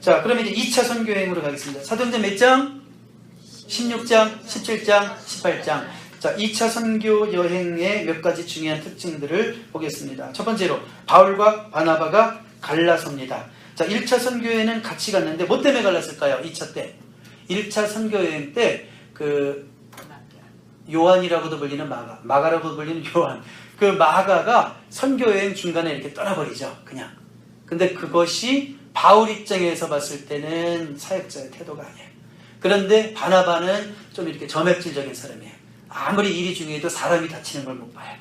자, 그러면 이제 2차 선교여행으로 가겠습니다. 사도행전 몇 장? 16장, 17장, 18장. 자, 2차 선교 여행의 몇 가지 중요한 특징들을 보겠습니다. 첫 번째로 바울과 바나바가 갈라섭니다. 자, 1차 선교여행은 같이 갔는데 뭐 때문에 갈랐을까요? 2차 때. 1차 선교여행 때 그 요한이라고도 불리는 마가라고도 불리는 요한. 그 마가가 선교여행 중간에 이렇게 떠나버리죠. 그냥. 근데 그것이 바울 입장에서 봤을 때는 사역자의 태도가 아니에요. 그런데 바나바는 좀 이렇게 점액질적인 사람이에요. 아무리 일이 중요해도 사람이 다치는 걸 못 봐요.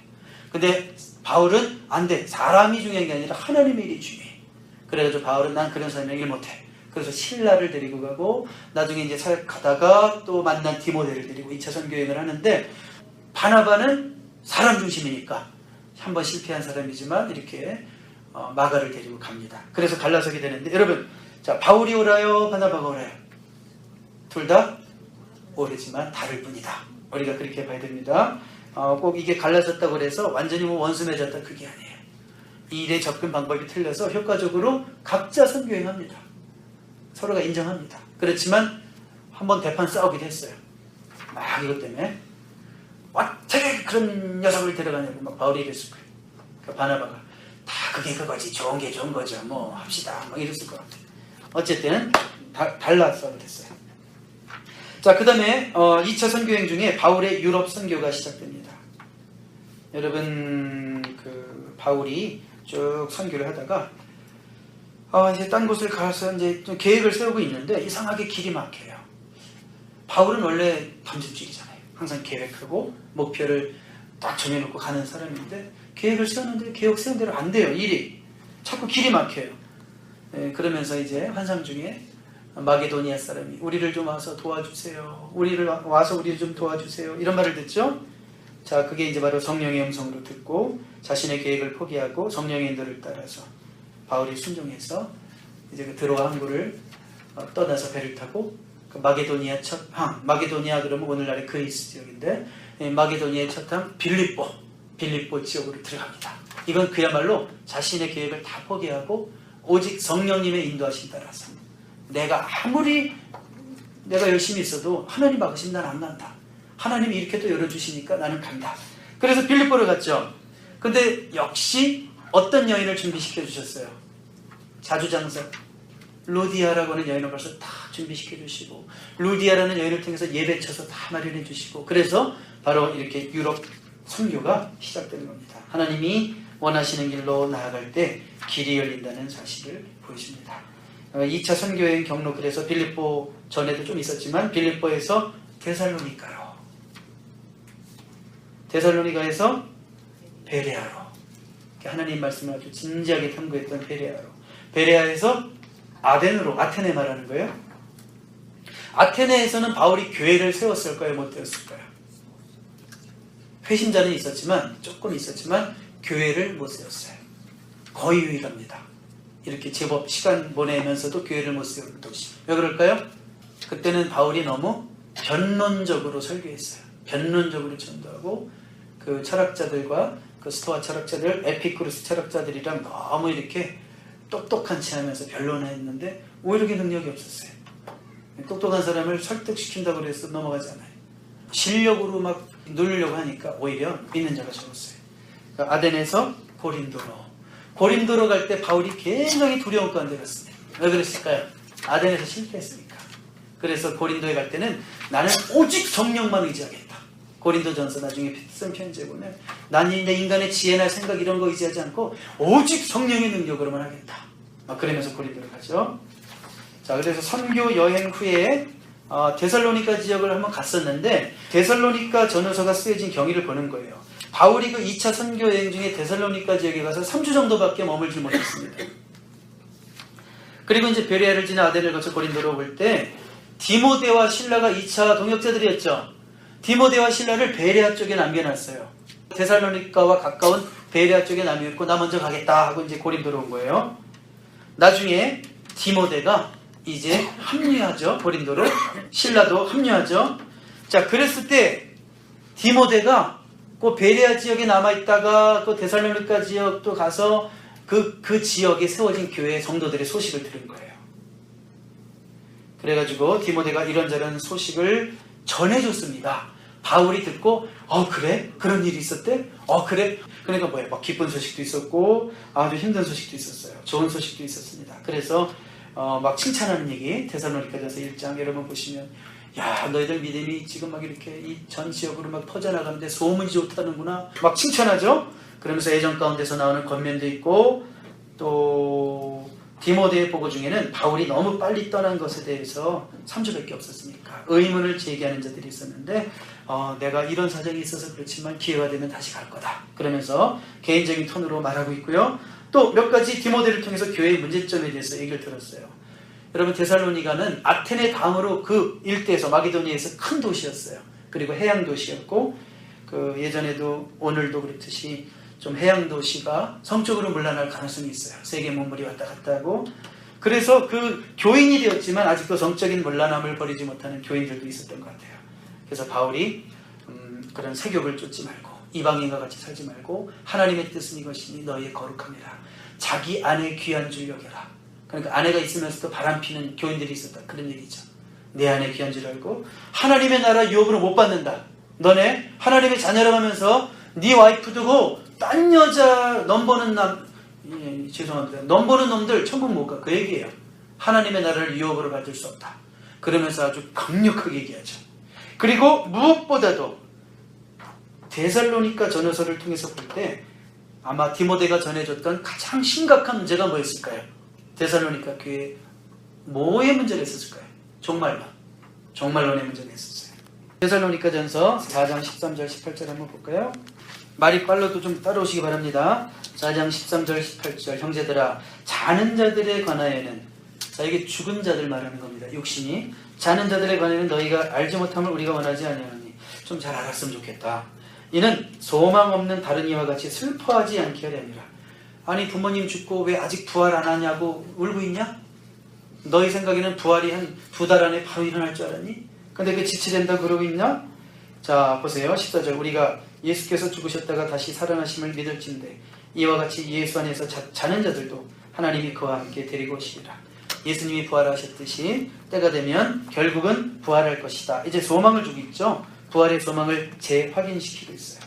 근데 바울은 안 돼. 사람이 중요한 게 아니라 하나님의 일이 중요해. 그래가지고 바울은 난 그런 사람이랑 일 못해. 그래서 신라를 데리고 가고 나중에 이제 사역 가다가 또 만난 디모데를 데리고 2차 선교여행을 하는데 바나바는 사람 중심이니까 한번 실패한 사람이지만 이렇게 마가를 데리고 갑니다. 그래서 갈라서게 되는데 여러분, 자, 바울이 오라요, 바나바가 오라요? 둘 다 오르지만 다를 뿐이다. 우리가 그렇게 봐야 됩니다. 꼭 이게 갈라졌다고 해서 완전히 뭐 원수 맺었다, 그게 아니에요. 이 일의 접근 방법이 틀려서 효과적으로 각자 선교행합니다. 서로가 인정합니다. 그렇지만 한번 대판 싸우기도 했어요. 막 이것 때문에 어떻게 그런 녀석을 데려가냐고 막 바울이 이랬을 거예요. 그러니까 바나바가 다 그게 그거지, 좋은 게 좋은 거죠, 뭐 합시다, 막 이랬을 것 같아요. 어쨌든 달라서 됐어요. 자, 그 다음에 2차 선교여행 중에 바울의 유럽 선교가 시작됩니다. 여러분, 그 바울이 쭉 선교를 하다가 이제 딴 곳을 가서 이제 좀 계획을 세우고 있는데 이상하게 길이 막혀요. 바울은 원래 던집질이잖아요. 항상 계획하고 목표를 딱 정해놓고 가는 사람인데 계획을 세웠는데 계획 세운 대로 안 돼요. 일이 자꾸 길이 막혀요. 그러면서 이제 환상 중에 마게도니아 사람이 우리를 좀 와서 도와주세요. 우리를 좀 도와주세요. 이런 말을 듣죠. 자, 그게 이제 바로 성령의 음성으로 듣고 자신의 계획을 포기하고 성령의 인도를 따라서 바울이 순종해서 이제 그 드로아 항구를 떠나서 배를 타고 그 마게도니아 첫 항, 마게도니아 그러면 오늘날의 그리스 지역인데 마게도니아의 첫 항 빌립보 지역으로 들어갑니다. 이건 그야말로 자신의 계획을 다 포기하고 오직 성령님의 인도하심 따라서 내가 아무리 내가 열심히 있어도 하나님 막으시면 난 안 간다. 하나님이 이렇게 또 열어주시니까 나는 간다. 그래서 빌립보를 갔죠. 근데 역시 어떤 여인을 준비시켜 주셨어요? 자주장사 루디아라고 하는 여인을 벌써 다 준비시켜 주시고 루디아라는 여인을 통해서 예배쳐서 다 마련해 주시고 그래서 바로 이렇게 유럽 선교가 시작되는 겁니다. 하나님이 원하시는 길로 나아갈 때 길이 열린다는 사실을 보여줍니다. 2차 선교여행 경로, 그래서 빌립보 전에도 좀 있었지만 빌립보에서 데살로니가에서 베레아로, 하나님 말씀을 아주 진지하게 탐구했던 베레아에서 아테네 말하는 거예요. 아테네에서는 바울이 교회를 세웠을까요? 못 세웠을까요? 회심자는 조금 있었지만 교회를 못 세웠어요. 거의 유일합니다. 이렇게 제법 시간 보내면서도 교회를 못 세우는 도시. 왜 그럴까요? 그때는 바울이 너무 변론적으로 설교했어요. 변론적으로 전도하고 그 철학자들과 그 스토아 철학자들, 에피쿠르스 철학자들이랑 너무 이렇게 똑똑한 체 하면서 변론했는데 오히려 능력이 없었어요. 똑똑한 사람을 설득시킨다고 해서 넘어가지 않아요. 실력으로 막 누르려고 하니까 오히려 믿는 자가 적었어요. 그러니까 아덴에서 고린도로 갈 때 바울이 굉장히 두려운 가운데 갔습니다. 왜 그랬을까요? 아덴에서 실패했으니까. 그래서 고린도에 갈 때는 나는 오직 성령만 의지하겠다. 고린도전서 나중에 쓴 편지에 보면 나는 내 인간의 지혜나 생각 이런 거 의지하지 않고 오직 성령의 능력으로만 하겠다. 그러면서 고린도를 가죠. 자, 그래서 선교 여행 후에 데살로니가 지역을 한번 갔었는데 데살로니가 전후서가 쓰여진 경위를 보는 거예요. 바울이 그 2차 선교 여행 중에 데살로니가 지역에 가서 3주 정도밖에 머물지 못했습니다. 그리고 이제 베레아를 지나 아덴을 거쳐 고린도로 올 때 디모데와 실라가 2차 동역자들이었죠. 디모데와 실라를 베레아 쪽에 남겨놨어요. 데살로니가와 가까운 베레아 쪽에 남겨놓고 나 먼저 가겠다 하고 이제 고린도로 온 거예요. 나중에 디모데가 이제 합류하죠. 고린도로. 실라도 합류하죠. 자, 그랬을 때 디모데가 그 베레아 지역에 남아있다가 그 데살로니가 지역도 가서 그 지역에 세워진 교회의 성도들의 소식을 들은 거예요. 그래가지고 디모데가 이런저런 소식을 전해줬습니다. 바울이 듣고 그래? 그런 일이 있었대? 그래? 그러니까 뭐예요? 막 기쁜 소식도 있었고 아주 힘든 소식도 있었어요. 좋은 소식도 있었습니다. 그래서 막 칭찬하는 얘기, 데살로니가전서 1장 여러분 보시면 야, 너희들 믿음이 지금 막 이렇게 이 전 지역으로 막 퍼져나가는데 소문이 좋다는구나 막 칭찬하죠. 그러면서 애정 가운데서 나오는 권면도 있고, 또 디모데의 보고 중에는 바울이 너무 빨리 떠난 것에 대해서 3주밖에 없었으니까 의문을 제기하는 자들이 있었는데 내가 이런 사정이 있어서 그렇지만 기회가 되면 다시 갈 거다 그러면서 개인적인 톤으로 말하고 있고요. 또 몇 가지 디모데를 통해서 교회의 문제점에 대해서 얘기를 들었어요. 여러분, 데살로니가는 아테네 다음으로 그 일대에서 마게도니아에서 큰 도시였어요. 그리고 해양 도시였고, 예전에도 오늘도 그렇듯이 좀 해양 도시가 성적으로 물러날 가능성이 있어요. 세계 문물이 왔다 갔다 하고. 그래서 그 교인이 되었지만 아직도 성적인 물러남을 버리지 못하는 교인들도 있었던 것 같아요. 그래서 바울이 그런 세욕을 쫓지 말고 이방인과 같이 살지 말고 하나님의 뜻은 이것이니 너희의 거룩함이라. 자기 아내 귀한 줄 여겨라. 그러니까 아내가 있으면서도 바람피는 교인들이 있었다. 그런 얘기죠. 내 아내 귀한 줄 알고 하나님의 나라 유업으로 못 받는다. 너네 하나님의 자녀라고 하면서 네 와이프 두고 딴 여자 넘보는 죄송합니다. 넘보는 놈들 천국 못 가. 그 얘기예요. 하나님의 나라를 유업으로 받을 수 없다. 그러면서 아주 강력하게 얘기하죠. 그리고 무엇보다도 데살로니가 전서를 통해서 볼 때 아마 디모데가 전해줬던 가장 심각한 문제가 뭐였을까요? 데살로니가 교회에 뭐의 문제가 있었을까요? 종말론의 문제가 있었어요. 데살로니가 전서 4장 13절 18절 한번 볼까요? 말이 빨라도 좀 따라오시기 바랍니다. 4장 13절 18절 형제들아, 자는 자들에 관하여는, 자, 이게 죽은 자들 말하는 겁니다. 육신이 자는 자들에 관하여는 너희가 알지 못함을 우리가 원하지 아니하노니. 좀 잘 알았으면 좋겠다. 이는 소망 없는 다른 이와 같이 슬퍼하지 않게 하려 함이라. 아니, 부모님 죽고 왜 아직 부활 안 하냐고 울고 있냐? 너희 생각에는 부활이 한 2달 안에 바로 일어날 줄 알았니? 근데 그 지체된다고 그러고 있냐? 자, 보세요. 14절. 우리가 예수께서 죽으셨다가 다시 살아나심을 믿을진대 이와 같이 예수 안에서 자는 자들도 하나님이 그와 함께 데리고 오시리라. 예수님이 부활하셨듯이 때가 되면 결국은 부활할 것이다. 이제 소망을 주고 있죠. 부활의 소망을 재확인시키고 있어요.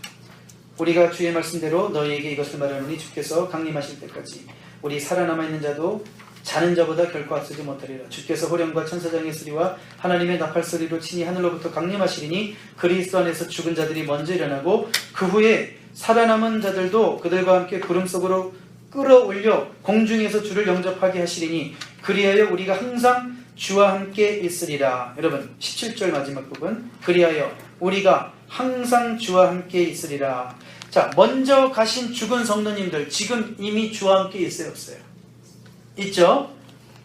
우리가 주의 말씀대로 너희에게 이것을 말하노니 주께서 강림하실 때까지 우리 살아남아있는 자도 자는 자보다 결코 앞서지 못하리라. 주께서 호령과 천사장의 소리와 하나님의 나팔 소리로 친히 하늘로부터 강림하시리니 그리스도 안에서 죽은 자들이 먼저 일어나고 그 후에 살아남은 자들도 그들과 함께 구름 속으로 끌어올려 공중에서 주를 영접하게 하시리니 그리하여 우리가 항상 주와 함께 있으리라. 여러분, 17절 마지막 부분, 그리하여 우리가 항상 주와 함께 있으리라. 자, 먼저 가신 죽은 성도님들 지금 이미 주와 함께 있어요, 없어요? 있죠?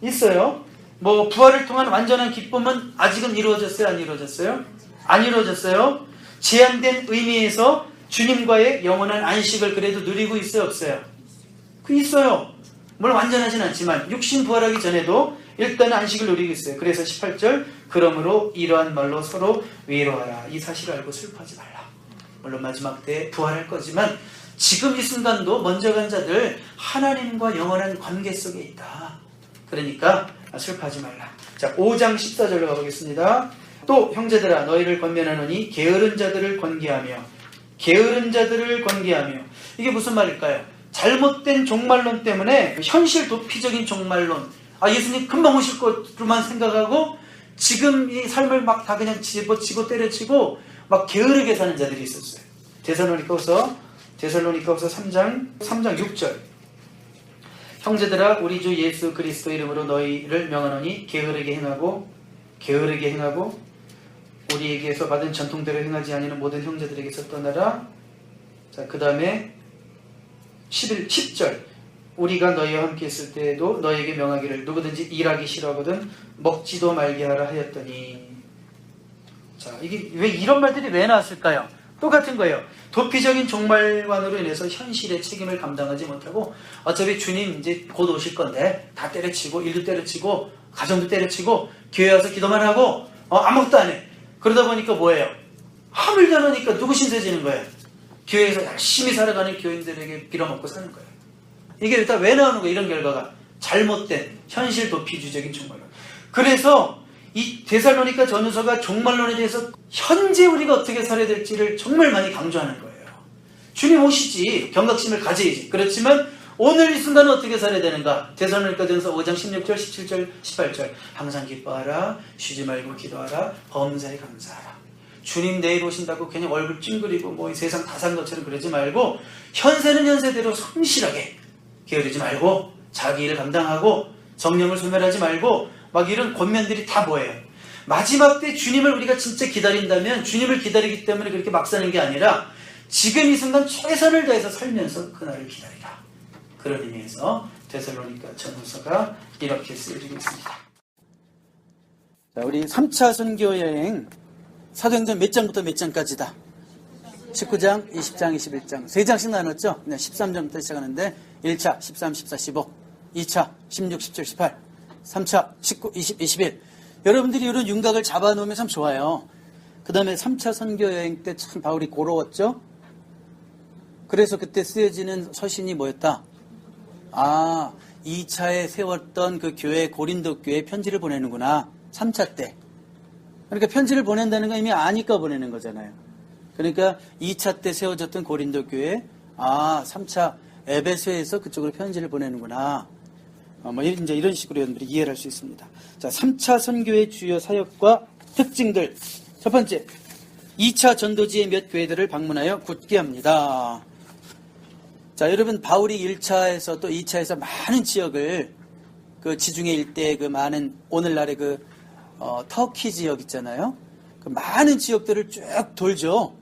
있어요. 뭐 부활을 통한 완전한 기쁨은 아직은 이루어졌어요? 안 이루어졌어요? 안 이루어졌어요. 제한된 의미에서 주님과의 영원한 안식을 그래도 누리고 있어요, 없어요? 그 있어요. 물론 완전하진 않지만 육신 부활하기 전에도 일단 안식을 누리고 있어요. 그래서 18절, 그러므로 이러한 말로 서로 위로하라. 이 사실을 알고 슬퍼하지 말라. 물론 마지막 때 부활할 거지만 지금 이 순간도 먼저 간 자들 하나님과 영원한 관계 속에 있다. 그러니까 슬퍼하지 말라. 자, 5장 14절로 가보겠습니다. 또 형제들아, 너희를 권면하노니 게으른 자들을 권계하며. 게으른 자들을 권계하며. 이게 무슨 말일까요? 잘못된 종말론 때문에 현실 도피적인 종말론, 예수님 금방 오실 것으로만 생각하고 지금 이 삶을 막 다 그냥 집어치고 때려치고 막 게으르게 사는 자들이 있었어요. 데살로니가후서 3장 6절. 형제들아, 우리 주 예수 그리스도 이름으로 너희를 명하노니 게으르게 행하고 우리에게서 받은 전통대로 행하지 아니하는 모든 형제들에게서 떠나라. 자, 그 다음에 10절. 우리가 너희와 함께 있을 때에도 너희에게 명하기를 누구든지 일하기 싫어하거든 먹지도 말게 하라 하였더니. 자, 이게 왜 이런 말들이 왜 나왔을까요? 똑같은 거예요. 도피적인 종말관으로 인해서 현실의 책임을 감당하지 못하고 어차피 주님 이제 곧 오실 건데 다 때려치고 일도 때려치고 가정도 때려치고 교회 와서 기도만 하고 아무것도 안 해. 그러다 보니까 뭐예요? 화물 다르니까 누구 신세지는 거예요? 교회에서 열심히 살아가는 교인들에게 빌어먹고 사는 거예요. 이게 일단 왜 나오는 거예요? 이런 결과가 잘못된 현실 도피주의적인 종말론. 그래서 이 데살로니가 전후서가 종말론에 대해서 현재 우리가 어떻게 살아야 될지를 정말 많이 강조하는 거예요. 주님 오시지, 경각심을 가져야지. 그렇지만 오늘 이 순간은 어떻게 살아야 되는가? 데살로니가 전서 5장 16절, 17절, 18절. 항상 기뻐하라, 쉬지 말고 기도하라, 범사에 감사하라. 주님 내일 오신다고 그냥 얼굴 찡그리고 뭐 세상 다 산 것처럼 그러지 말고 현세는 현세대로 성실하게 게으르지 말고 자기 일을 감당하고 정령을 소멸하지 말고 막 이런 권면들이 다 뭐예요? 마지막 때 주님을 우리가 진짜 기다린다면 주님을 기다리기 때문에 그렇게 막 사는 게 아니라 지금 이 순간 최선을 다해서 살면서 그날을 기다리라. 그런 의미에서 데살로니가 전후서가 이렇게 쓰여지고 있습니다. 자, 우리 3차 선교 여행 사도행전 몇 장부터 몇 장까지다? 19장, 20장, 21장 3장씩 나눴죠? 13장부터 시작하는데 1차 13, 14, 15 2차 16, 17, 18 3차 19, 20, 21 여러분들이 이런 윤곽을 잡아놓으면 참 좋아요. 그 다음에 3차 선교여행 때 참 바울이 고로웠죠? 그래서 그때 쓰여지는 서신이 뭐였다? 2차에 세웠던 그 교회 고린도 교회에 편지를 보내는구나. 3차 때. 그러니까 편지를 보낸다는 건 이미 아니까 보내는 거잖아요. 그러니까 2차 때 세워졌던 고린도 교회, 3차 에베소에서 그쪽으로 편지를 보내는구나. 이제 이런 식으로 여러분들이 이해를 할 수 있습니다. 자, 3차 선교의 주요 사역과 특징들. 첫 번째, 2차 전도지의 몇 교회들을 방문하여 굳게 합니다. 자, 여러분, 바울이 1차에서 또 2차에서 많은 지역을 그 지중해 일대의 그 많은 오늘날의 터키 지역 있잖아요. 그 많은 지역들을 쭉 돌죠.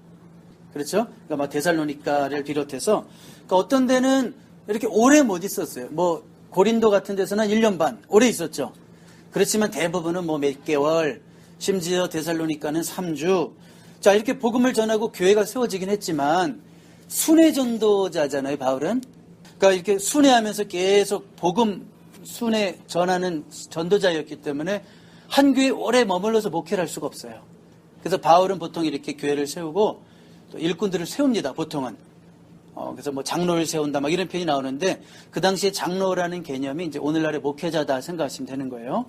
그렇죠? 그러니까 막 데살로니카를 비롯해서 그러니까 어떤 데는 이렇게 오래 못 있었어요. 뭐 고린도 같은 데서는 1년 반 오래 있었죠. 그렇지만 대부분은 뭐 몇 개월, 심지어 데살로니카는 3주. 자, 이렇게 복음을 전하고 교회가 세워지긴 했지만 순회 전도자잖아요, 바울은. 그러니까 이렇게 순회하면서 계속 복음 순회 전하는 전도자였기 때문에 한 교회에 오래 머물러서 목회를 할 수가 없어요. 그래서 바울은 보통 이렇게 교회를 세우고 또 일꾼들을 세웁니다, 보통은. 그래서 뭐 장로를 세운다 막 이런 표현이 나오는데 그 당시에 장로라는 개념이 이제 오늘날의 목회자다 생각하시면 되는 거예요.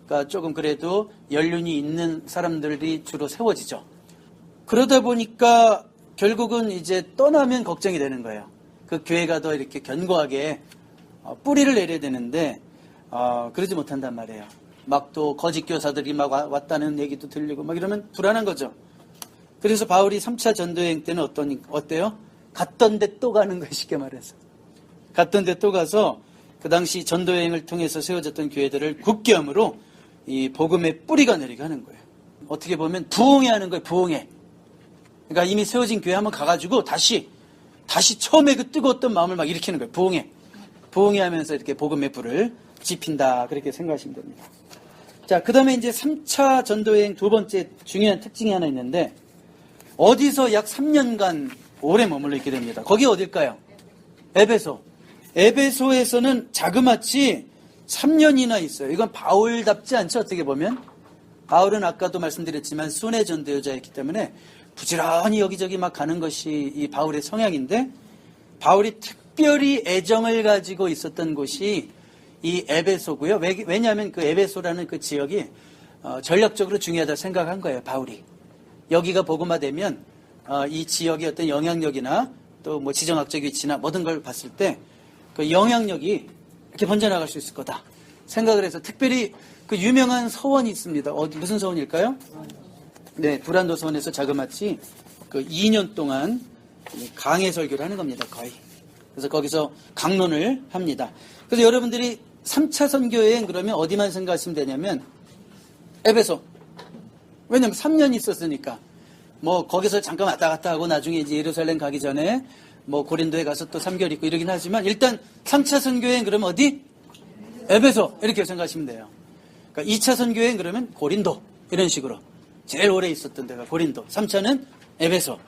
그러니까 조금 그래도 연륜이 있는 사람들이 주로 세워지죠. 그러다 보니까 결국은 이제 떠나면 걱정이 되는 거예요. 그 교회가 더 이렇게 견고하게 뿌리를 내려야 되는데 그러지 못한단 말이에요. 막 또 거짓 교사들이 막 왔다는 얘기도 들리고 막 이러면 불안한 거죠. 그래서 바울이 3차 전도여행 때는 어때요? 갔던 데 또 가는 거예요, 쉽게 말해서. 갔던 데 또 가서 그 당시 전도여행을 통해서 세워졌던 교회들을 굳게 함으로 이 복음의 뿌리가 내리게 하는 거예요. 어떻게 보면 부흥회 하는 거예요, 부흥회. 그러니까 이미 세워진 교회 한번 가가지고 다시 처음에 그 뜨거웠던 마음을 막 일으키는 거예요, 부흥회. 부흥회 하면서 이렇게 복음의 불을 지핀다. 그렇게 생각하시면 됩니다. 자, 그 다음에 이제 3차 전도여행 두 번째 중요한 특징이 하나 있는데 어디서 약 3년간 오래 머물러 있게 됩니다. 거기 어딜까요? 에베소. 에베소에서는 자그마치 3년이나 있어요. 이건 바울답지 않죠, 어떻게 보면? 바울은 아까도 말씀드렸지만 순회 전도자였기 때문에 부지런히 여기저기 막 가는 것이 이 바울의 성향인데 바울이 특별히 애정을 가지고 있었던 곳이 이 에베소고요. 왜냐하면 그 에베소라는 그 지역이 전략적으로 중요하다 생각한 거예요, 바울이. 여기가 복음화되면 이 지역의 어떤 영향력이나 또 뭐 지정학적 위치나 모든 걸 봤을 때 그 영향력이 이렇게 번져나갈 수 있을 거다 생각을 해서 특별히 그 유명한 서원이 있습니다. 무슨 서원일까요? 네, 두란도 서원에서 자그마치 그 2년 동안 강해 설교를 하는 겁니다, 거의. 그래서 거기서 강론을 합니다. 그래서 여러분들이 3차 선교여행 그러면 어디만 생각하시면 되냐면 에베소. 왜냐면 3년 있었으니까. 뭐 거기서 잠깐 왔다 갔다 하고 나중에 이제 예루살렘 가기 전에 뭐 고린도에 가서 또 3개월 있고 이러긴 하지만 일단 3차 선교여행 그러면 어디? 에베소. 이렇게 생각하시면 돼요. 그러니까 2차 선교여행 그러면 고린도. 이런 식으로. 제일 오래 있었던 데가 고린도. 3차는 에베소.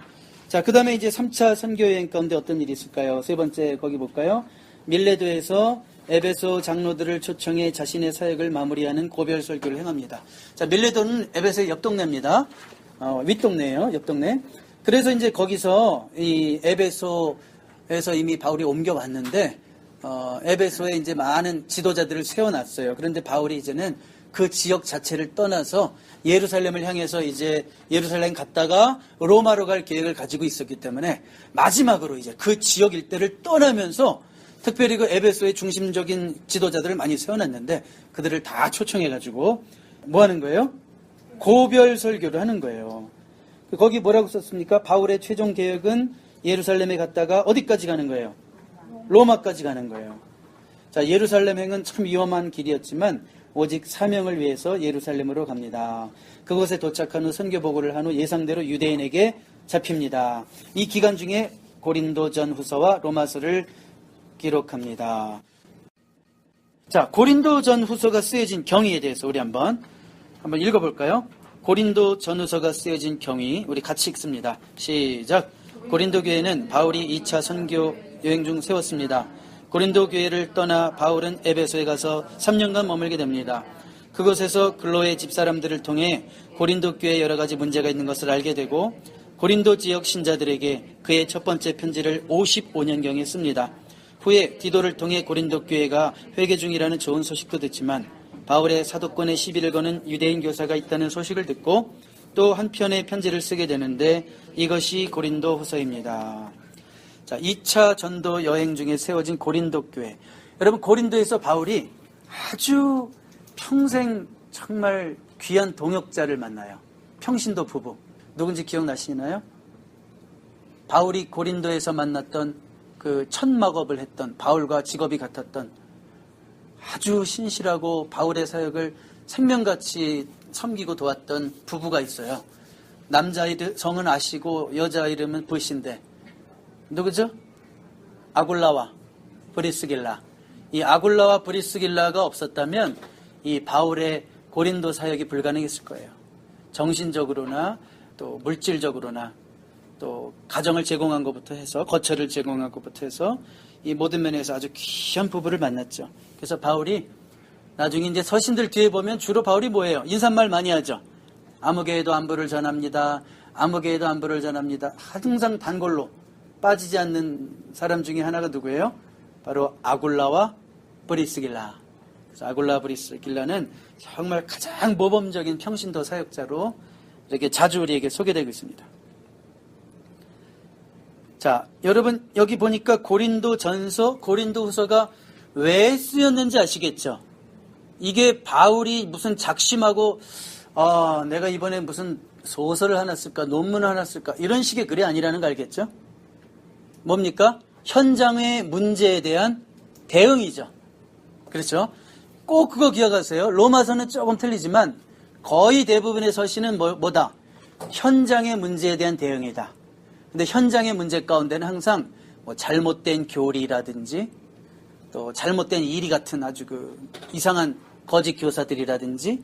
자, 그 다음에 이제 3차 선교여행 가운데 어떤 일이 있을까요? 세 번째 거기 볼까요? 밀레도에서 에베소 장로들을 초청해 자신의 사역을 마무리하는 고별 설교를 행합니다. 자, 밀레도는 에베소의 옆 동네입니다. 윗동네예요, 옆 동네. 그래서 이제 거기서 이 에베소에서 이미 바울이 옮겨왔는데 에베소에 이제 많은 지도자들을 세워놨어요. 그런데 바울이 이제는 그 지역 자체를 떠나서 예루살렘을 향해서 이제 예루살렘 갔다가 로마로 갈 계획을 가지고 있었기 때문에 마지막으로 이제 그 지역 일대를 떠나면서 특별히 그 에베소의 중심적인 지도자들을 많이 세워놨는데 그들을 다 초청해가지고 뭐 하는 거예요? 고별 설교를 하는 거예요. 거기 뭐라고 썼습니까? 바울의 최종 계획은 예루살렘에 갔다가 어디까지 가는 거예요? 로마까지 가는 거예요. 자, 예루살렘행은 참 위험한 길이었지만 오직 사명을 위해서 예루살렘으로 갑니다. 그곳에 도착한 후 선교 보고를 한 후 예상대로 유대인에게 잡힙니다. 이 기간 중에 고린도전 후서와 로마서를 기록합니다. 자, 고린도전 후서가 쓰여진 경위에 대해서 우리 한번 읽어볼까요? 고린도전 후서가 쓰여진 경위 우리 같이 읽습니다. 시작. 고린도 교회는 바울이 2차 선교 여행 중 세웠습니다. 고린도 교회를 떠나 바울은 에베소에 가서 3년간 머물게 됩니다. 그곳에서 근로의 집사람들을 통해 고린도 교회에 여러 가지 문제가 있는 것을 알게 되고 고린도 지역 신자들에게 그의 첫 번째 편지를 55년경에 씁니다. 후에 디도를 통해 고린도 교회가 회개 중이라는 좋은 소식도 듣지만 바울의 사도권에 시비를 거는 유대인 교사가 있다는 소식을 듣고 또 한 편의 편지를 쓰게 되는데 이것이 고린도 후서입니다. 자, 2차 전도 여행 중에 세워진 고린도 교회. 여러분, 고린도에서 바울이 아주 평생 정말 귀한 동역자를 만나요. 평신도 부부. 누군지 기억나시나요? 바울이 고린도에서 만났던 그 천막업을 했던 바울과 직업이 같았던 아주 신실하고 바울의 사역을 생명같이 섬기고 도왔던 부부가 있어요. 남자 성은 아시고 여자 이름은 부신데 누구죠? 아굴라와 브리스길라. 이 아굴라와 브리스길라가 없었다면 이 바울의 고린도 사역이 불가능했을 거예요. 정신적으로나 또 물질적으로나 또 가정을 제공한 것부터 해서 거처를 제공한 것부터 해서 이 모든 면에서 아주 귀한 부부를 만났죠. 그래서 바울이 나중에 이제 서신들 뒤에 보면 주로 바울이 뭐예요? 인사말 많이 하죠. 아무개에도 안부를 전합니다. 아무개에도 안부를 전합니다. 항상 단골로 빠지지 않는 사람 중에 하나가 누구예요? 바로 아굴라와 브리스길라. 그래서 아굴라 브리스길라는 정말 가장 모범적인 평신도 사역자로 이렇게 자주 우리에게 소개되고 있습니다. 자, 여러분 여기 보니까 고린도 전서, 고린도 후서가 왜 쓰였는지 아시겠죠? 이게 바울이 무슨 작심하고 내가 이번에 무슨 소설을 하나 쓸까, 논문을 하나 쓸까 이런 식의 글이 아니라는 거 알겠죠? 뭡니까? 현장의 문제에 대한 대응이죠. 그렇죠? 꼭 그거 기억하세요. 로마서는 조금 틀리지만 거의 대부분의 서신은 뭐다? 현장의 문제에 대한 대응이다. 근데 현장의 문제 가운데는 항상 뭐 잘못된 교리라든지 또 잘못된 이리 같은 아주 그 이상한 거짓 교사들이라든지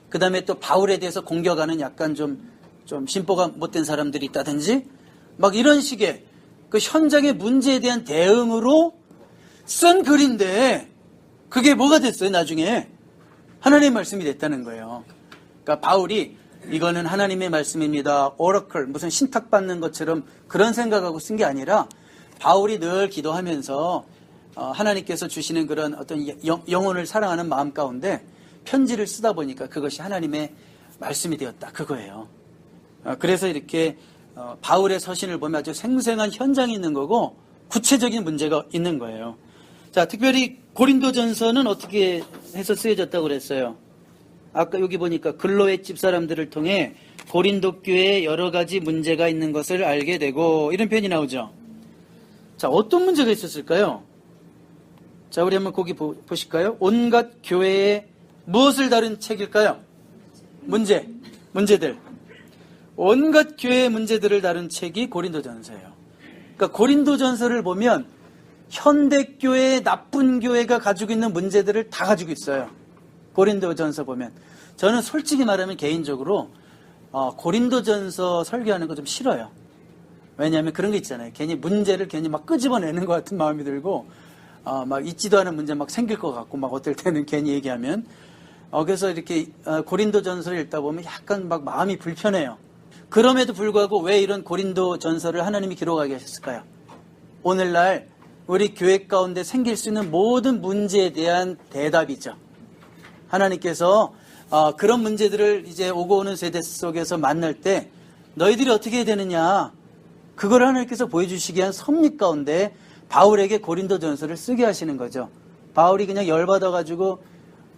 그 다음에 또 바울에 대해서 공격하는 약간 좀 심보가 못된 사람들이 있다든지 막 이런 식의 그 현장의 문제에 대한 대응으로 쓴 글인데 그게 뭐가 됐어요? 나중에 하나님의 말씀이 됐다는 거예요. 그러니까 바울이 이거는 하나님의 말씀입니다. 오라클 무슨 신탁받는 것처럼 그런 생각하고 쓴 게 아니라 바울이 늘 기도하면서 하나님께서 주시는 그런 어떤 영혼을 사랑하는 마음 가운데 편지를 쓰다 보니까 그것이 하나님의 말씀이 되었다. 그거예요. 그래서 이렇게 바울의 서신을 보면 아주 생생한 현장이 있는 거고 구체적인 문제가 있는 거예요. 자, 특별히 고린도전서는 어떻게 해서 쓰여졌다고 그랬어요? 아까 여기 보니까 근로의 집사람들을 통해 고린도 교회에 여러 가지 문제가 있는 것을 알게 되고 이런 표현이 나오죠. 자, 어떤 문제가 있었을까요? 자, 우리 한번 거기 보실까요? 온갖 교회의 무엇을 다룬 책일까요? 문제들. 온갖 교회의 문제들을 다룬 책이 고린도전서예요. 그러니까 고린도전서를 보면 현대교회의 나쁜 교회가 가지고 있는 문제들을 다 가지고 있어요. 고린도전서 보면. 저는 솔직히 말하면 개인적으로 고린도전서 설교하는 거 좀 싫어요. 왜냐하면 그런 거 있잖아요. 괜히 문제를 괜히 막 끄집어내는 것 같은 마음이 들고 막 있지도 않은 문제 막 생길 것 같고 막 어떨 때는 괜히 얘기하면 그래서 이렇게 고린도전서를 읽다 보면 약간 막 마음이 불편해요. 그럼에도 불구하고 왜 이런 고린도전서를 하나님이 기록하게 하셨을까요? 오늘날 우리 교회 가운데 생길 수 있는 모든 문제에 대한 대답이죠. 하나님께서 그런 문제들을 이제 오고 오는 세대 속에서 만날 때 너희들이 어떻게 해야 되느냐, 그걸 하나님께서 보여주시기 위한 섭리 가운데 바울에게 고린도전서를 쓰게 하시는 거죠. 바울이 그냥 열받아가지고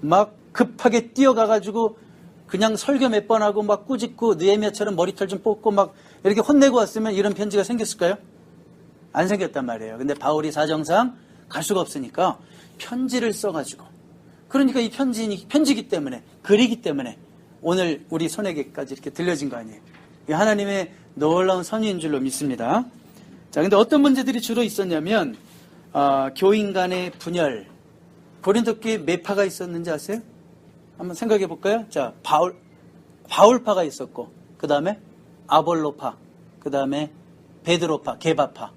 막 급하게 뛰어가가지고 그냥 설교 몇 번 하고 막 꾸짖고 느헤미야처럼 머리털 좀 뽑고 막 이렇게 혼내고 왔으면 이런 편지가 생겼을까요? 안 생겼단 말이에요. 근데 바울이 사정상 갈 수가 없으니까 편지를 써가지고, 그러니까 이 편지기 때문에, 글이기 때문에 오늘 우리 손에게까지 이렇게 들려진 거 아니에요. 이 하나님의 놀라운 선의인 줄로 믿습니다. 자, 근데 어떤 문제들이 주로 있었냐면, 교인 간의 분열. 고린도 교회에 몇 파가 있었는지 아세요? 한번 생각해 볼까요? 자, 바울파가 있었고, 그 다음에 아볼로파, 그 다음에 베드로파, 게바파.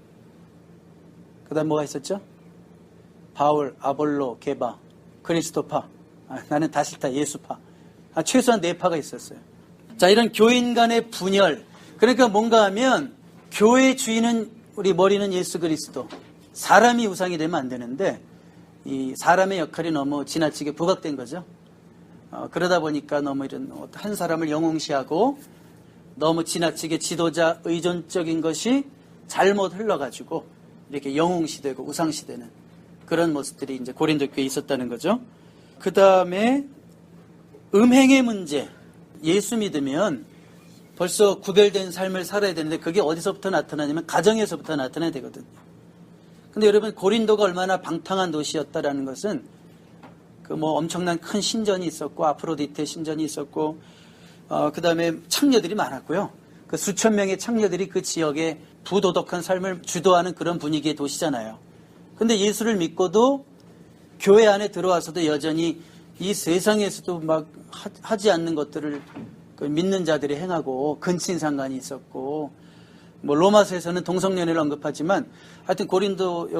그 다음에 뭐가 있었죠? 바울, 아볼로, 게바, 그리스도파. 나는 다 싫다, 예수파. 최소한 4파가 있었어요. 자, 이런 교인 간의 분열. 그러니까 뭔가 하면 교회 주인은, 우리 머리는 예수 그리스도. 사람이 우상이 되면 안 되는데 이 사람의 역할이 너무 지나치게 부각된 거죠. 그러다 보니까 너무 이런 한 사람을 영웅시하고 너무 지나치게 지도자 의존적인 것이 잘못 흘러가지고 이렇게 영웅시되고 우상시되는 그런 모습들이 이제 고린도 교회에 있었다는 거죠. 그 다음에 음행의 문제. 예수 믿으면 벌써 구별된 삶을 살아야 되는데 그게 어디서부터 나타나냐면 가정에서부터 나타나야 되거든요. 근데 여러분, 고린도가 얼마나 방탕한 도시였다라는 것은 그 뭐 엄청난 큰 신전이 있었고 아프로디테 신전이 있었고 그 다음에 창녀들이 많았고요. 그 수천 명의 창녀들이 그 지역에 부도덕한 삶을 주도하는 그런 분위기의 도시잖아요. 근데 예수를 믿고도 교회 안에 들어와서도 여전히 이 세상에서도 막 하지 않는 것들을 그 믿는 자들이 행하고 근친상간이 있었고, 뭐 로마서에서는 동성연애를 언급하지만 하여튼 고린도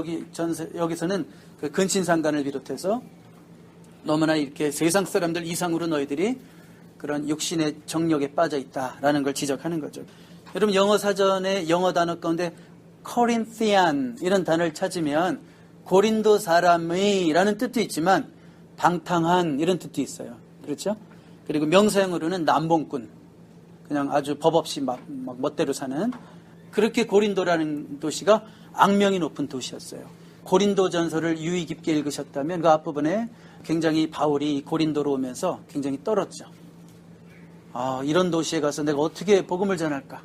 여기서는 그 근친상간을 비롯해서 너무나 이렇게 세상 사람들 이상으로 너희들이 그런 육신의 정욕에 빠져 있다라는 걸 지적하는 거죠. 여러분, 영어 사전에 영어 단어 가운데 Corinthian 이런 단어를 찾으면 고린도 사람의 라는 뜻도 있지만 방탕한 이런 뜻도 있어요. 그렇죠? 그리고 명사형으로는 남봉꾼, 그냥 아주 법 없이 막 멋대로 사는, 그렇게 고린도라는 도시가 악명이 높은 도시였어요. 고린도전서를 유의 깊게 읽으셨다면 그 앞부분에 굉장히 바울이 고린도로 오면서 굉장히 떨었죠. 이런 도시에 가서 내가 어떻게 복음을 전할까?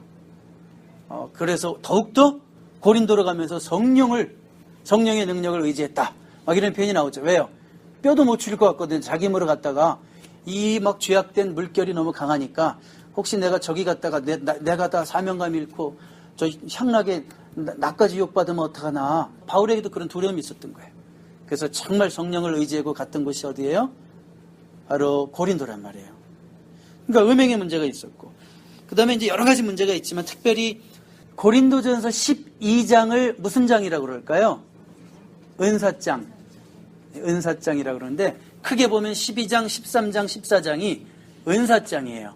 그래서 더욱더 고린도로 가면서 성령의 능력을 의지했다. 막 이런 표현이 나오죠. 왜요? 뼈도 못 추릴 것 같거든요. 자기 힘으로 갔다가 이 막 죄악된 물결이 너무 강하니까 혹시 내가 저기 갔다가 내가 다 사명감 잃고 저 향락에 나까지 욕받으면 어떡하나. 바울에게도 그런 두려움이 있었던 거예요. 그래서 정말 성령을 의지하고 갔던 곳이 어디예요? 바로 고린도란 말이에요. 그러니까 음행의 문제가 있었고, 그 다음에 이제 여러 가지 문제가 있지만 특별히 고린도전서 12장을 무슨 장이라고 그럴까요? 은사장. 은사장이라고 그러는데 크게 보면 12장, 13장, 14장이 은사장이에요.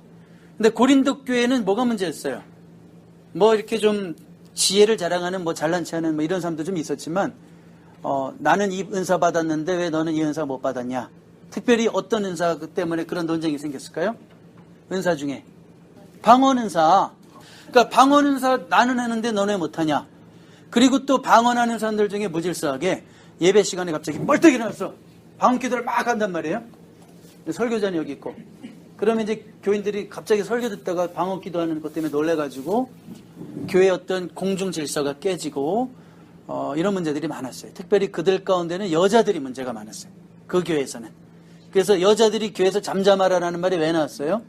근데 고린도 교회는 뭐가 문제였어요? 뭐 이렇게 좀 지혜를 자랑하는 뭐 잘난 체 하는 뭐 이런 사람도 좀 있었지만 나는 이 은사 받았는데 왜 너는 이 은사 못 받았냐? 특별히 어떤 은사 때문에 그런 논쟁이 생겼을까요? 은사 중에 방언 은사. 그러니까 방언 은사 나는 하는데 너네 못하냐? 그리고 또 방언하는 사람들 중에 무질서하게 예배 시간에 갑자기 뻘떡 일어나서 방언 기도를 막 한단 말이에요. 설교자는 여기 있고. 그러면 이제 교인들이 갑자기 설교 듣다가 방언 기도하는 것 때문에 놀래가지고 교회의 어떤 공중 질서가 깨지고 이런 문제들이 많았어요. 특별히 그들 가운데는 여자들이 문제가 많았어요. 그 교회에서는. 그래서 여자들이 교회에서 잠잠하라는 말이 왜 나왔어요?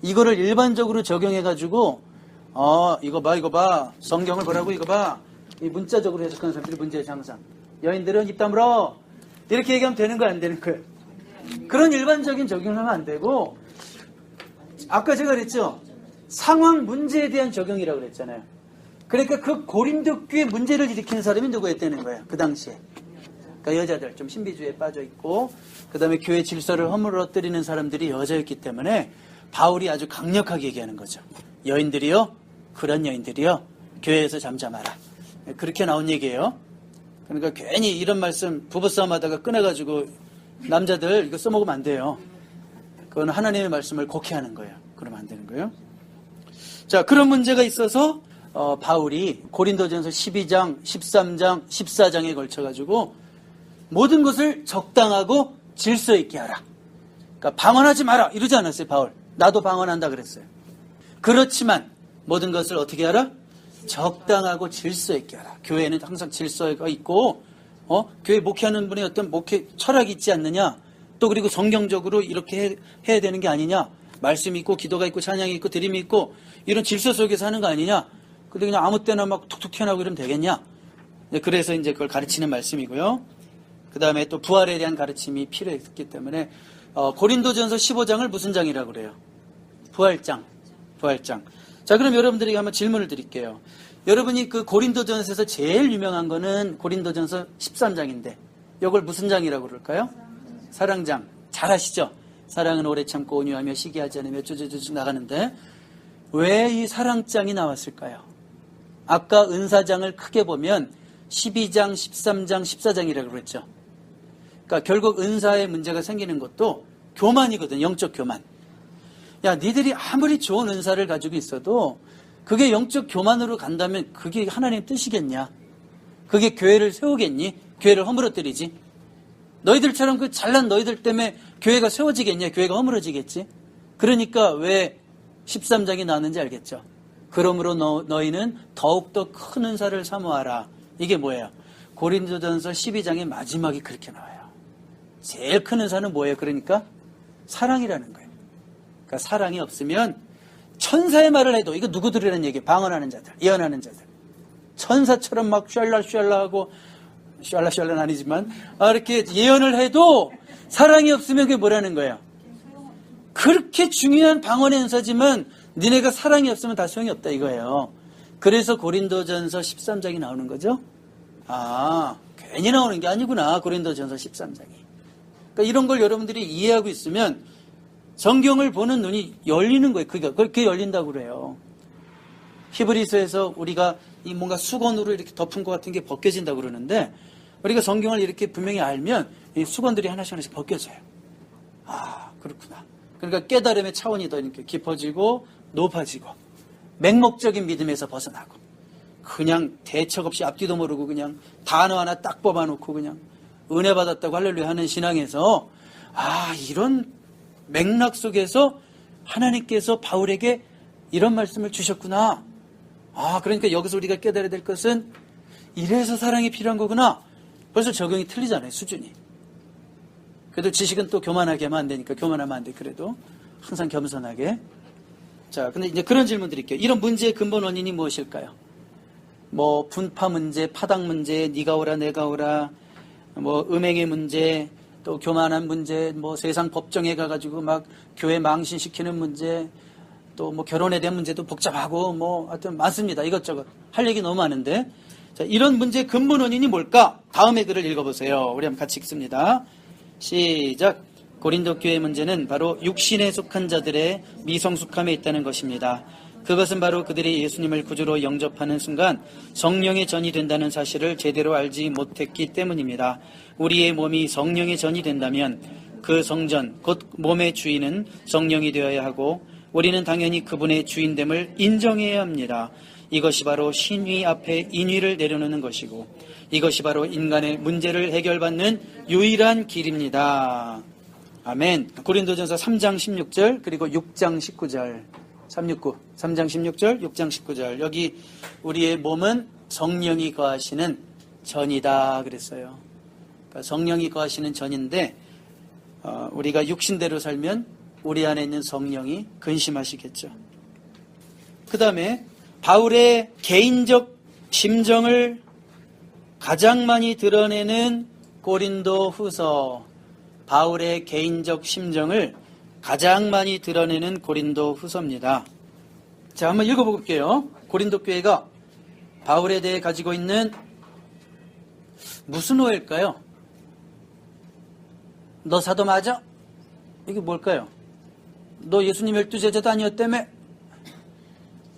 이거를 일반적으로 적용해가지고 이거 봐 성경을 보라고 이거 봐. 이 문자적으로 해석하는 사람들이 문제예요. 항상. 여인들은 입 다물어 이렇게 얘기하면 되는 거야 안 되는 거예요? 그런 일반적인 적용을 하면 안 되고, 아까 제가 그랬죠? 상황 문제에 대한 적용이라고 그랬잖아요. 그러니까 그 고린도 교회 문제를 일으키는 사람이 누구였다는 거예요, 그 당시에. 그러니까 여자들 좀 신비주의에 빠져 있고, 그 다음에 교회 질서를 허물어뜨리는 사람들이 여자였기 때문에 바울이 아주 강력하게 얘기하는 거죠. 여인들이요, 그런 여인들이요, 교회에서 잠잠하라. 그렇게 나온 얘기예요. 그러니까 괜히 이런 말씀 부부싸움 하다가 꺼내가지고 남자들 이거 써먹으면 안 돼요. 그건 하나님의 말씀을 곡해하는 거예요. 그러면 안 되는 거예요. 자, 그런 문제가 있어서 바울이 고린도전서 12장, 13장, 14장에 걸쳐가지고 모든 것을 적당하고 질서 있게 하라. 그러니까 방언하지 마라 이러지 않았어요. 바울. 나도 방언한다 그랬어요. 그렇지만 모든 것을 어떻게 하라? 적당하고 질서 있게 하라. 교회는 항상 질서가 있고 교회 목회하는 분의 어떤 목회 철학이 있지 않느냐. 또 그리고 성경적으로 이렇게 해야 되는 게 아니냐. 말씀이 있고 기도가 있고 찬양이 있고 드림이 있고 이런 질서 속에서 하는 거 아니냐. 근데 그냥 아무 때나 막 툭툭 튀어나오고 이러면 되겠냐. 그래서 이제 그걸 가르치는 말씀이고요. 그 다음에 또 부활에 대한 가르침이 필요했기 때문에 고린도전서 15장을 무슨 장이라고 그래요? 부활장. 자, 그럼 여러분들에게 한번 질문을 드릴게요. 여러분이 그 고린도전서에서 제일 유명한 거는 고린도전서 13장인데 이걸 무슨 장이라고 그럴까요? 사랑장. 잘 아시죠? 사랑은 오래 참고 온유하며 시기하지 않으며 쭈쭈쭈쭈 나가는데 왜 이 사랑장이 나왔을까요? 아까 은사장을 크게 보면 12장, 13장, 14장이라고 그랬죠. 그러니까 결국 은사에 문제가 생기는 것도 교만이거든. 영적 교만. 야, 니들이 아무리 좋은 은사를 가지고 있어도 그게 영적 교만으로 간다면 그게 하나님 뜻이겠냐? 그게 교회를 세우겠니? 교회를 허물어뜨리지? 너희들처럼 그 잘난 너희들 때문에 교회가 세워지겠냐? 교회가 허물어지겠지? 그러니까 왜 13장이 나왔는지 알겠죠? 그러므로 너희는 더욱더 큰 은사를 사모하라. 이게 뭐예요? 고린도전서 12장의 마지막이 그렇게 나와요. 제일 큰 은사는 뭐예요? 그러니까 사랑이라는 거예요. 그러니까 사랑이 없으면 천사의 말을 해도 이거 누구들이라는 얘기예요? 방언하는 자들, 예언하는 자들. 천사처럼 막 샬라샬라하고 샬라샬라는 아니지만 이렇게 예언을 해도 사랑이 없으면 그게 뭐라는 거예요? 그렇게 중요한 방언의 은사지만 니네가 사랑이 없으면 다 소용이 없다 이거예요. 그래서 고린도전서 13장이 나오는 거죠. 괜히 나오는 게 아니구나. 고린도전서 13장이. 그러니까 이런 걸 여러분들이 이해하고 있으면 성경을 보는 눈이 열리는 거예요. 그게 열린다고 그래요. 히브리서에서 우리가 이 뭔가 수건으로 이렇게 덮은 것 같은 게 벗겨진다고 그러는데 우리가 성경을 이렇게 분명히 알면 이 수건들이 하나씩 하나씩 벗겨져요. 그렇구나. 그러니까 깨달음의 차원이 더 이렇게 깊어지고 높아지고 맹목적인 믿음에서 벗어나고 그냥 대책 없이 앞뒤도 모르고 그냥 단어 하나 딱 뽑아놓고 그냥 은혜 받았다고 할렐루야 하는 신앙에서 이런 맥락 속에서 하나님께서 바울에게 이런 말씀을 주셨구나. 그러니까 여기서 우리가 깨달아야 될 것은 이래서 사랑이 필요한 거구나. 벌써 적용이 틀리잖아요. 수준이. 그래도 지식은 또 교만하게 하면 안 되니까 교만하면 안 돼. 그래도 항상 겸손하게. 자, 근데 이제 그런 질문 드릴게요. 이런 문제의 근본 원인이 무엇일까요? 뭐 분파 문제, 파당 문제, 네가 오라 내가 오라, 뭐 음행의 문제, 또 교만한 문제, 뭐 세상 법정에 가가지고 막 교회 망신시키는 문제, 또 뭐 결혼에 대한 문제도 복잡하고 뭐 하여튼 많습니다. 이것저것 할 얘기 너무 많은데, 자, 이런 문제의 근본 원인이 뭘까? 다음의 글을 읽어보세요. 우리 한번 같이 읽습니다. 시작. 고린도 교회 문제는 바로 육신에 속한 자들의 미성숙함에 있다는 것입니다. 그것은 바로 그들이 예수님을 구주로 영접하는 순간 성령의 전이 된다는 사실을 제대로 알지 못했기 때문입니다. 우리의 몸이 성령의 전이 된다면 그 성전, 곧 몸의 주인은 성령이 되어야 하고 우리는 당연히 그분의 주인됨을 인정해야 합니다. 이것이 바로 신위 앞에 인위를 내려놓는 것이고 이것이 바로 인간의 문제를 해결받는 유일한 길입니다. 아멘. 고린도전서 3장 16절 그리고 6장 19절 369 3장 16절 6장 19절 여기 우리의 몸은 성령이 거하시는 전이다 그랬어요. 그러니까 성령이 거하시는 전인데 우리가 육신대로 살면 우리 안에 있는 성령이 근심하시겠죠. 그 다음에 바울의 개인적 심정을 가장 많이 드러내는 고린도 후서, 바울의 개인적 심정을 가장 많이 드러내는 고린도 후서입니다. 자, 한번 읽어볼게요. 고린도 교회가 바울에 대해 가지고 있는 무슨 오해일까요? 너 사도 맞아? 이게 뭘까요? 너 예수님 12제자도 아니었다며?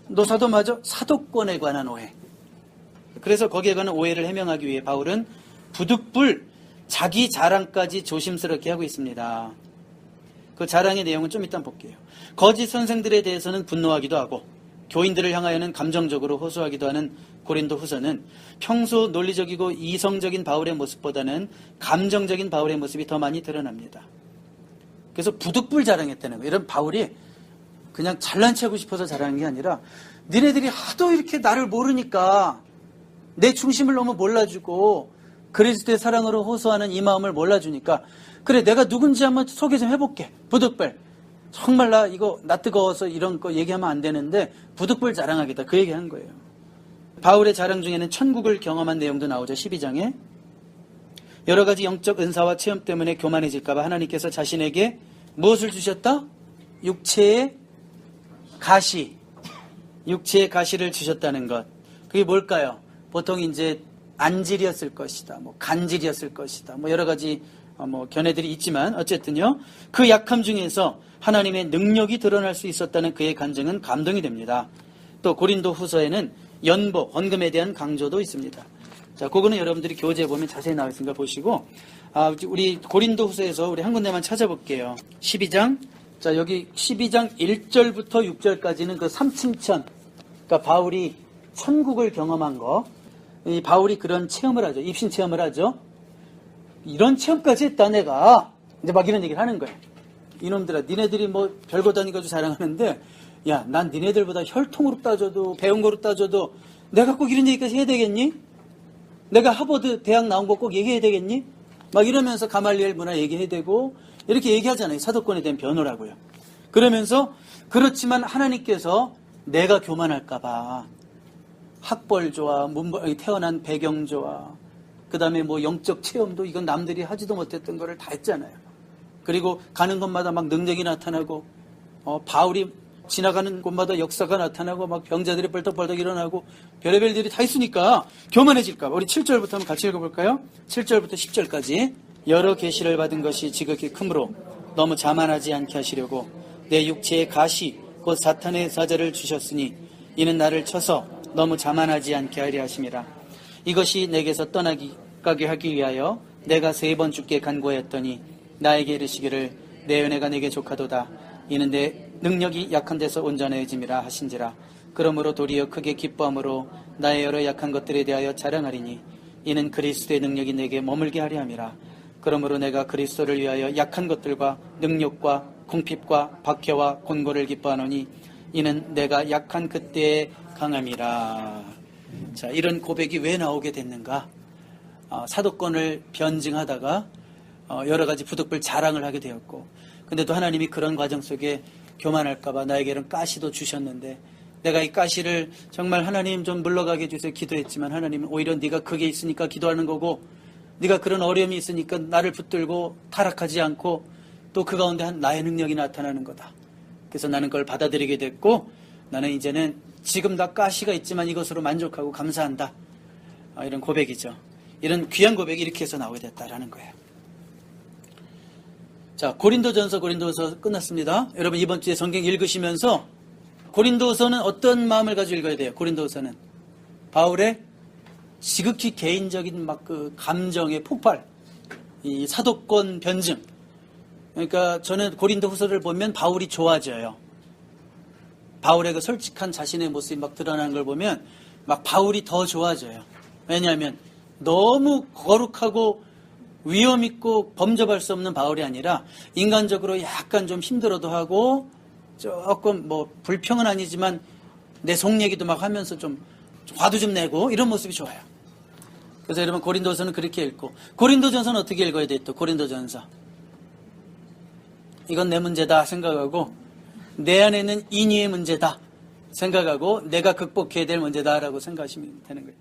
너 사도 맞아? 사도권에 관한 오해. 그래서 거기에 관한 오해를 해명하기 위해 바울은 부득불 자기 자랑까지 조심스럽게 하고 있습니다. 그 자랑의 내용은 좀 이따 볼게요. 거짓 선생들에 대해서는 분노하기도 하고 교인들을 향하여는 감정적으로 호소하기도 하는 고린도 후서는 평소 논리적이고 이성적인 바울의 모습보다는 감정적인 바울의 모습이 더 많이 드러납니다. 그래서 부득불 자랑했다는 거예요. 이런 바울이 그냥 잘난 체하고 싶어서 자랑한 게 아니라 니네들이 하도 이렇게 나를 모르니까 내 중심을 너무 몰라주고 그리스도의 사랑으로 호소하는 이 마음을 몰라주니까 그래 내가 누군지 한번 소개 좀 해볼게. 부득불. 정말 나 뜨거워서 이런 거 얘기하면 안 되는데 부득불 자랑하겠다. 그 얘기한 거예요. 바울의 자랑 중에는 천국을 경험한 내용도 나오죠. 12장에. 여러 가지 영적 은사와 체험 때문에 교만해질까 봐 하나님께서 자신에게 무엇을 주셨다? 육체의 가시. 육체의 가시를 주셨다는 것. 그게 뭘까요? 보통 이제 안질이었을 것이다. 간질이었을 것이다. 여러 가지 견해들이 있지만 어쨌든요. 그 약함 중에서 하나님의 능력이 드러날 수 있었다는 그의 간증은 감동이 됩니다. 또 고린도 후서에는 연보, 헌금에 대한 강조도 있습니다. 자, 그거는 여러분들이 교재에 보면 자세히 나와 있으니까 보시고, 우리 고린도 후서에서 우리 한 군데만 찾아볼게요. 12장. 자, 여기 12장 1절부터 6절까지는 그 삼층천. 그러니까 바울이 천국을 경험한 거. 이 바울이 그런 체험을 하죠. 입신 체험을 하죠. 이런 체험까지 했다, 내가. 이제 막 이런 얘기를 하는 거예요. 이놈들아, 니네들이 별거 다니가지고 자랑하는데, 야, 난 니네들보다 혈통으로 따져도, 배운 거로 따져도, 내가 꼭 이런 얘기까지 해야 되겠니? 내가 하버드 대학 나온 거 꼭 얘기해야 되겠니? 막 이러면서 가말리엘 문화 얘기해야 되고, 이렇게 얘기하잖아요. 사도권에 대한 변호라고요. 그러면서, 그렇지만 하나님께서 내가 교만할까봐, 학벌 좋아, 태어난 배경 좋아, 그 다음에 영적 체험도 이건 남들이 하지도 못했던 거를 다 했잖아요. 그리고 가는 곳마다 막 능력이 나타나고, 바울이 지나가는 곳마다 역사가 나타나고, 막 병자들이 벌떡벌떡 일어나고, 별의별 일이 다 있으니까 교만해질까봐. 우리 7절부터 한번 같이 읽어볼까요? 7절부터 10절까지. 여러 계시를 받은 것이 지극히 크므로 너무 자만하지 않게 하시려고 내 육체의 가시, 곧 사탄의 사자를 주셨으니 이는 나를 쳐서 너무 자만하지 않게 하려 하심이라. 이것이 내게서 떠나게 하기 위하여 내가 3번 주께 간구하였더니 나에게 이르시기를 내 은혜가 내게 족하도다. 이는 내 능력이 약한 데서 온전해짐이라 하신지라. 그러므로 도리어 크게 기뻐함으로 나의 여러 약한 것들에 대하여 자랑하리니 이는 그리스도의 능력이 내게 머물게 하려 함이라. 그러므로 내가 그리스도를 위하여 약한 것들과 능력과 궁핍과 박해와 곤고를 기뻐하노니 이는 내가 약한 그때의 강함이라. 자, 이런 고백이 왜 나오게 됐는가? 사도권을 변증하다가 여러 가지 부득불 자랑을 하게 되었고, 근데 또 하나님이 그런 과정 속에 교만할까봐 나에게 이런 가시도 주셨는데, 내가 이 가시를 정말 하나님 좀 물러가게 해주세요 기도했지만, 하나님은 오히려 네가 그게 있으니까 기도하는 거고, 네가 그런 어려움이 있으니까 나를 붙들고 타락하지 않고 또 그 가운데 나의 능력이 나타나는 거다. 그래서 나는 그걸 받아들이게 됐고, 나는 이제는 지금 다 가시가 있지만 이것으로 만족하고 감사한다. 이런 고백이죠. 이런 귀한 고백이 이렇게 해서 나오게 됐다라는 거예요. 자, 고린도전서 끝났습니다. 여러분 이번 주에 성경 읽으시면서 고린도서는 어떤 마음을 가지고 읽어야 돼요? 고린도서는 바울의 지극히 개인적인 그 감정의 폭발, 이 사도권 변증. 그러니까 저는 고린도 후서를 보면 바울이 좋아져요. 바울의 그 솔직한 자신의 모습이 막 드러나는 걸 보면 막 바울이 더 좋아져요. 왜냐하면 너무 거룩하고 위험 있고 범접할 수 없는 바울이 아니라 인간적으로 약간 좀 힘들어도 하고 조금 불평은 아니지만 내 속 얘기도 막 하면서 좀 화도 좀 내고 이런 모습이 좋아요. 그래서 여러분 고린도서는 그렇게 읽고, 고린도전서는 어떻게 읽어야 돼? 또 고린도전서 이건 내 문제다 생각하고, 내 안에 있는 인위의 문제다 생각하고, 내가 극복해야 될 문제다라고 생각하시면 되는 거예요.